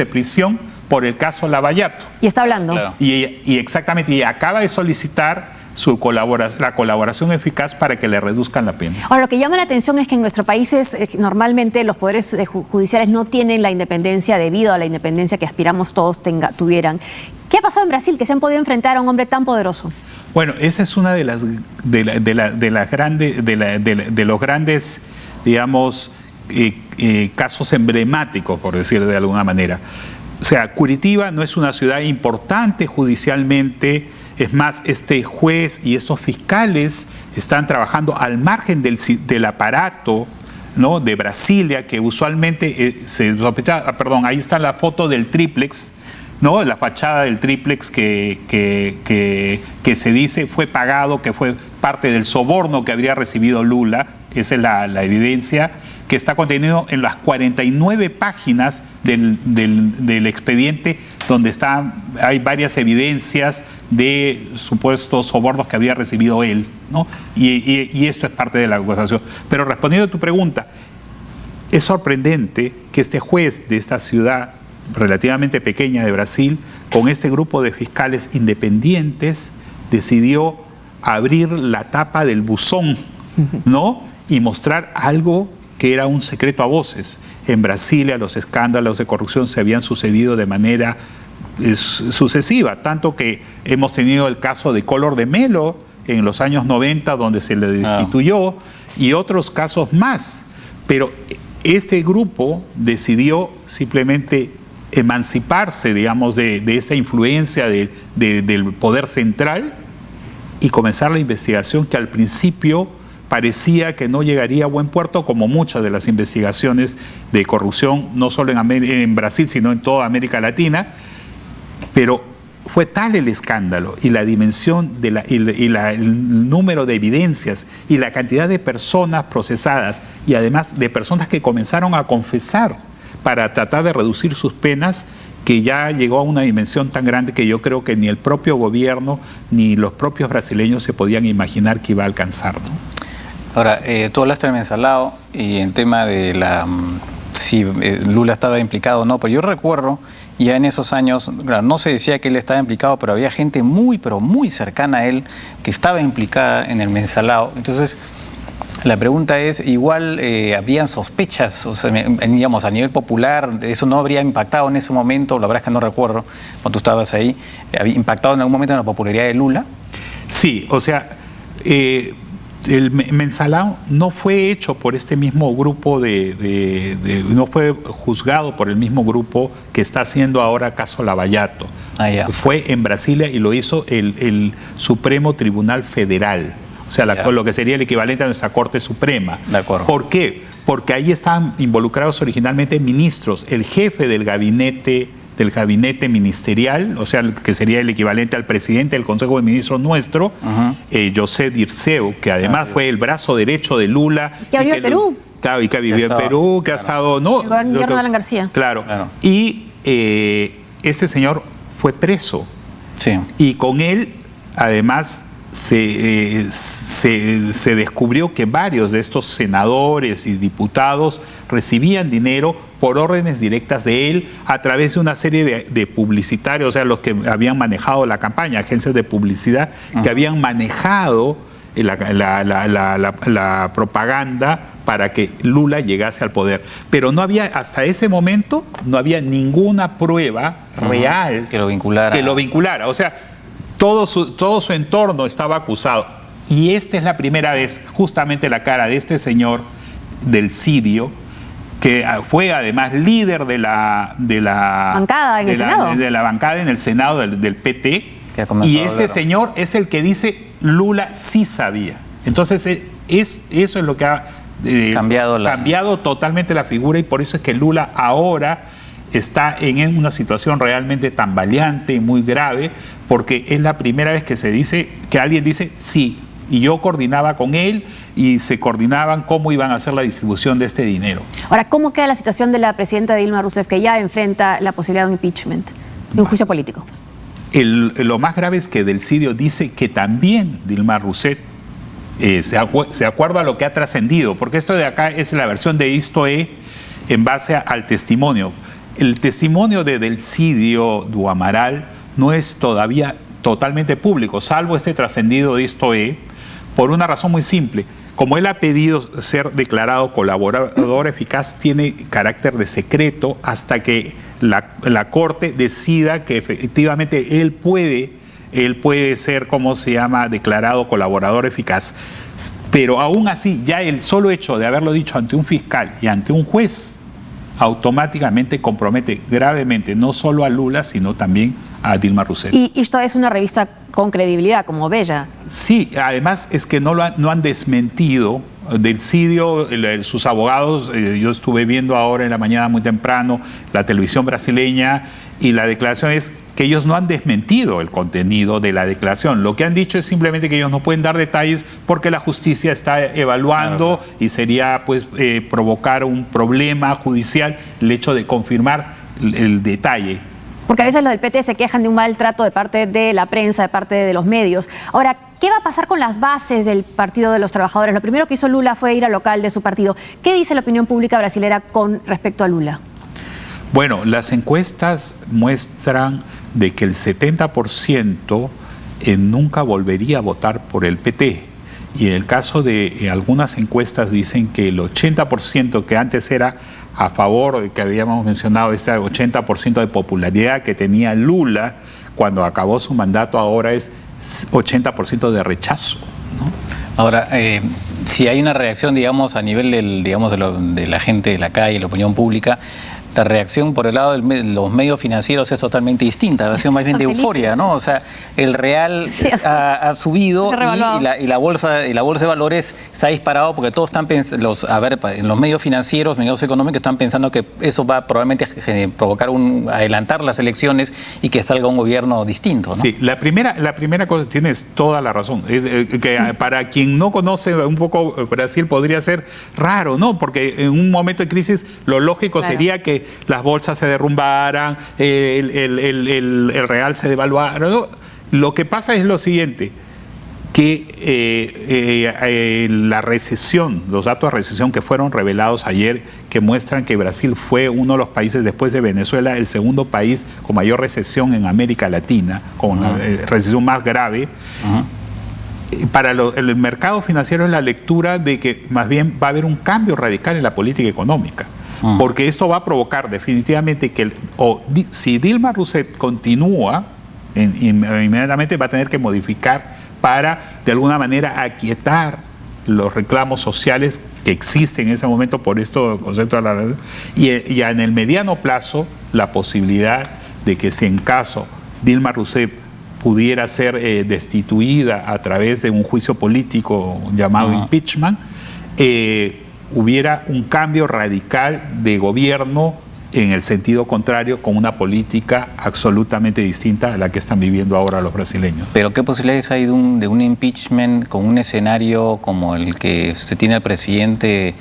de prisión por el caso Lavallato. Y está hablando. Claro. Y exactamente, y acaba de solicitar la colaboración eficaz para que le reduzcan la pena. Ahora, lo que llama la atención es que en nuestro país normalmente los poderes judiciales no tienen la independencia debido a la independencia que aspiramos todos tuvieran. ¿Qué ha pasado en Brasil que se han podido enfrentar a un hombre tan poderoso? Bueno, esa es una de los grandes, digamos, casos emblemáticos, por decir de alguna manera. O sea, Curitiba no es una ciudad importante judicialmente. Es más, este juez y estos fiscales están trabajando al margen del aparato, ¿no?, de Brasilia, que usualmente se sospecha. Perdón, ahí está la foto del triplex, ¿no?, la fachada del triplex que se dice fue pagado, que fue parte del soborno que habría recibido Lula. Esa es la evidencia que está contenido en las 49 páginas del expediente, donde hay varias evidencias de supuestos sobornos que había recibido él, ¿no? Y esto es parte de la acusación. Pero respondiendo a tu pregunta, es sorprendente que este juez de esta ciudad relativamente pequeña de Brasil, con este grupo de fiscales independientes, decidió abrir la tapa del buzón, ¿no?, y mostrar algo que era un secreto a voces. En Brasilia los escándalos de corrupción se habían sucedido de manera sucesiva, tanto que hemos tenido el caso de Collor de Mello en los años 90, donde se le destituyó, y otros casos más. Pero este grupo decidió simplemente emanciparse, digamos, de esta influencia del poder central y comenzar la investigación que al principio parecía que no llegaría a buen puerto, como muchas de las investigaciones de corrupción, no solo en Brasil, sino en toda América Latina. Pero fue tal el escándalo y la dimensión el número de evidencias y la cantidad de personas procesadas, y además de personas que comenzaron a confesar para tratar de reducir sus penas, que ya llegó a una dimensión tan grande que yo creo que ni el propio gobierno ni los propios brasileños se podían imaginar que iba a alcanzar, ¿no? Ahora, tú hablaste del mensalado y en tema de si Lula estaba implicado o no, pero yo recuerdo ya en esos años, claro, no se decía que él estaba implicado, pero había gente pero muy cercana a él que estaba implicada en el mensalado. Entonces, la pregunta es, igual habían sospechas, o sea, digamos, a nivel popular, eso no habría impactado en ese momento, la verdad es que no recuerdo, cuando tú estabas ahí, ¿había impactado en algún momento en la popularidad de Lula? Sí, o sea, el mensalado no fue hecho por este mismo grupo no fue juzgado por el mismo grupo que está haciendo ahora caso Lavallato. Fue en Brasilia y lo hizo el Supremo Tribunal Federal, o sea, lo que sería el equivalente a nuestra Corte Suprema. De acuerdo. ¿Por qué? Porque ahí estaban involucrados originalmente ministros, el jefe del gabinete ministerial, o sea, que sería el equivalente al presidente del Consejo de Ministros nuestro, José Dirceu, que además fue el brazo derecho de Lula. Que vivió en Perú. Claro, y que vivió en Perú, que ha estado... ¿no? El gobierno de Alan García. Claro. Y este señor fue preso. Sí. Y con él, además, se descubrió que varios de estos senadores y diputados recibían dinero por órdenes directas de él a través de una serie de publicitarios, o sea, los que habían manejado la campaña, agencias de publicidad que habían manejado la propaganda para que Lula llegase al poder. Pero no había, hasta ese momento, no había ninguna prueba real que lo vinculara. O sea, todo su entorno estaba acusado. Y esta es la primera vez, justamente la cara de este señor del Cidio, que fue además líder de la bancada en el Senado. De la bancada en el Senado del PT. Y este señor es el que dice Lula sí sabía. Entonces, eso es lo que ha cambiado totalmente la figura, y por eso es que Lula ahora está en una situación realmente tambaleante y muy grave, porque es la primera vez que alguien dice sí, y yo coordinaba con él y se coordinaban cómo iban a hacer la distribución de este dinero. Ahora, ¿cómo queda la situación de la presidenta Dilma Rousseff, que ya enfrenta la posibilidad de un impeachment, de un juicio político? Lo más grave es que Del Cidio dice que también Dilma Rousseff, de acuerdo a lo que ha trascendido, porque esto de acá es la versión de Istoe en base al testimonio. el testimonio de Delcidio do Amaral no es todavía totalmente público, salvo este trascendido de Istoé, por una razón muy simple. Como él ha pedido ser declarado colaborador eficaz, tiene carácter de secreto hasta que la Corte decida que efectivamente él puede ser, ¿cómo se llama?, declarado colaborador eficaz. Pero aún así, ya el solo hecho de haberlo dicho ante un fiscal y ante un juez automáticamente compromete gravemente no solo a Lula, sino también a Dilma Rousseff. Y esto es una revista con credibilidad, como Bella. Sí, además es que no han desmentido. Delcidio, sus abogados, yo estuve viendo ahora en la mañana muy temprano la televisión brasileña, y la declaración es que ellos no han desmentido el contenido de la declaración. Lo que han dicho es simplemente que ellos no pueden dar detalles porque la justicia está evaluando, claro. Y sería pues provocar un problema judicial el hecho de confirmar el detalle. Porque a veces los del PT se quejan de un maltrato de parte de la prensa, de parte de los medios. Ahora, ¿qué va a pasar con las bases del Partido de los Trabajadores? Lo primero que hizo Lula fue ir al local de su partido. ¿Qué dice la opinión pública brasilera con respecto a Lula? Bueno, las encuestas muestran de que el 70% nunca volvería a votar por el PT. Y en el caso de algunas encuestas dicen que el 80% que antes era a favor, que habíamos mencionado, este 80% de popularidad que tenía Lula cuando acabó su mandato, ahora es 80% de rechazo, ¿no? Ahora, si hay una reacción, digamos, a nivel de la gente de la calle, la opinión pública, la reacción por el lado de los medios financieros es totalmente distinta, ha sido más bien de euforia, ¿no? O sea, el real ha subido y la bolsa de valores se ha disparado porque todos están pensando, en los medios financieros, medios económicos están pensando que eso va probablemente a provocar adelantar las elecciones y que salga un gobierno distinto, ¿no? Sí, la primera cosa, tienes toda la razón, es que para quien no conoce un poco Brasil podría ser raro, ¿no? Porque en un momento de crisis lo lógico sería que las bolsas se derrumbaran, el real se devaluara, ¿no? Lo que pasa es lo siguiente, que la recesión, los datos de recesión que fueron revelados ayer, que muestran que Brasil fue uno de los países, después de Venezuela, el segundo país con mayor recesión en América Latina, con la recesión más grave. Para el mercado financiero es la lectura de que más bien va a haber un cambio radical en la política económica. Porque esto va a provocar definitivamente que si Dilma Rousseff continúa, inmediatamente va a tener que modificar para de alguna manera aquietar los reclamos sociales que existen en ese momento por esto concepto de la y en el mediano plazo la posibilidad de que si en caso Dilma Rousseff pudiera ser destituida a través de un juicio político llamado impeachment, hubiera un cambio radical de gobierno en el sentido contrario, con una política absolutamente distinta a la que están viviendo ahora los brasileños. Pero ¿qué posibilidades hay de un impeachment con un escenario como el que se tiene al presidente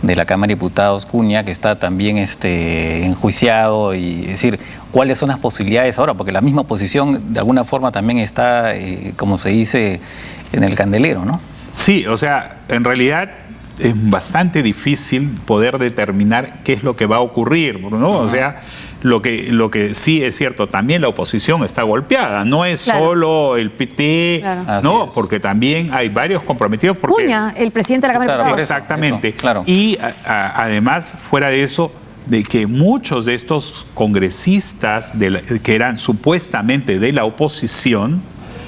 de la Cámara de Diputados, Cunha, que está también enjuiciado? Y es decir, ¿cuáles son las posibilidades ahora? Porque la misma oposición de alguna forma también está, como se dice, en el candelero, ¿no? Sí, o sea, en realidad es bastante difícil poder determinar qué es lo que va a ocurrir, ¿no? O sea, lo que sí es cierto, también la oposición está golpeada, no es solo el PT, ¿no? Porque también hay varios comprometidos. Porque, Cunha, el presidente de la Cámara de Diputados. Exactamente. Eso, claro. Y además, fuera de eso, de que muchos de estos congresistas que eran supuestamente de la oposición,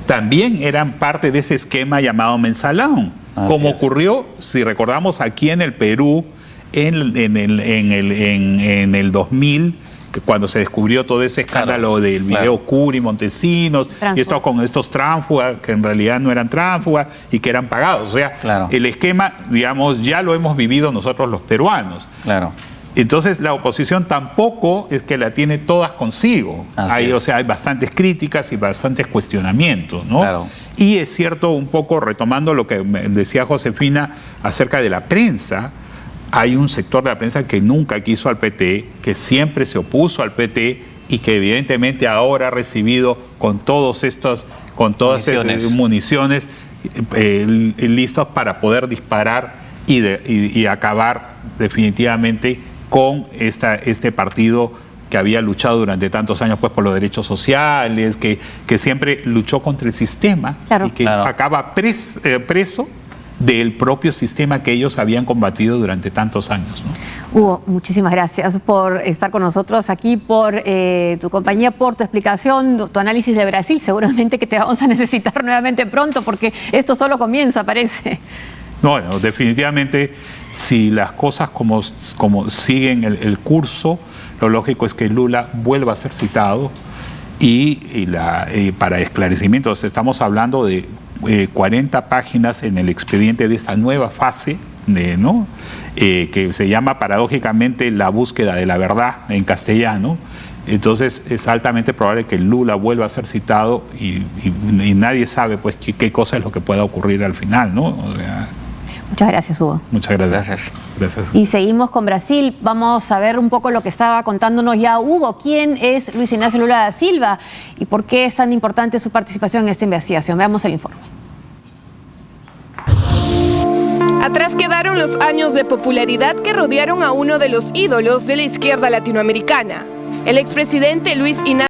también eran parte de ese esquema llamado mensalón. Como ocurrió, si recordamos, aquí en el Perú en el 2000, cuando se descubrió todo ese escándalo del video Curi, Montesinos, y esto con estos tránsfugas, que en realidad no eran tránsfugas y que eran pagados. O sea, el esquema, digamos, ya lo hemos vivido nosotros los peruanos. Claro. Entonces la oposición tampoco es que la tiene todas consigo. O sea, hay bastantes críticas y bastantes cuestionamientos, ¿no? Claro. Y es cierto, un poco retomando lo que decía Josefina acerca de la prensa, hay un sector de la prensa que nunca quiso al PT, que siempre se opuso al PT y que evidentemente ahora ha recibido con todas estas municiones listos para poder disparar y acabar definitivamente con este partido que había luchado durante tantos años pues, por los derechos sociales, que siempre luchó contra el sistema y que acaba preso del propio sistema que ellos habían combatido durante tantos años, ¿no? Hugo, muchísimas gracias por estar con nosotros aquí, por tu compañía, por tu explicación, tu análisis de Brasil. Seguramente que te vamos a necesitar nuevamente pronto porque esto solo comienza, parece. Bueno, definitivamente, si las cosas como siguen el curso, lo lógico es que Lula vuelva a ser citado y para esclarecimientos estamos hablando de 40 páginas en el expediente de esta nueva fase, que se llama paradójicamente la búsqueda de la verdad en castellano. Entonces es altamente probable que Lula vuelva a ser citado y nadie sabe pues qué cosa es lo que pueda ocurrir al final, ¿no? O sea, muchas gracias, Hugo. Muchas gracias. Gracias. Y seguimos con Brasil. Vamos a ver un poco lo que estaba contándonos ya Hugo. ¿Quién es Luis Ignacio Lula da Silva y por qué es tan importante su participación en esta investigación? Veamos el informe. Atrás quedaron los años de popularidad que rodearon a uno de los ídolos de la izquierda latinoamericana. El expresidente Luis Ignacio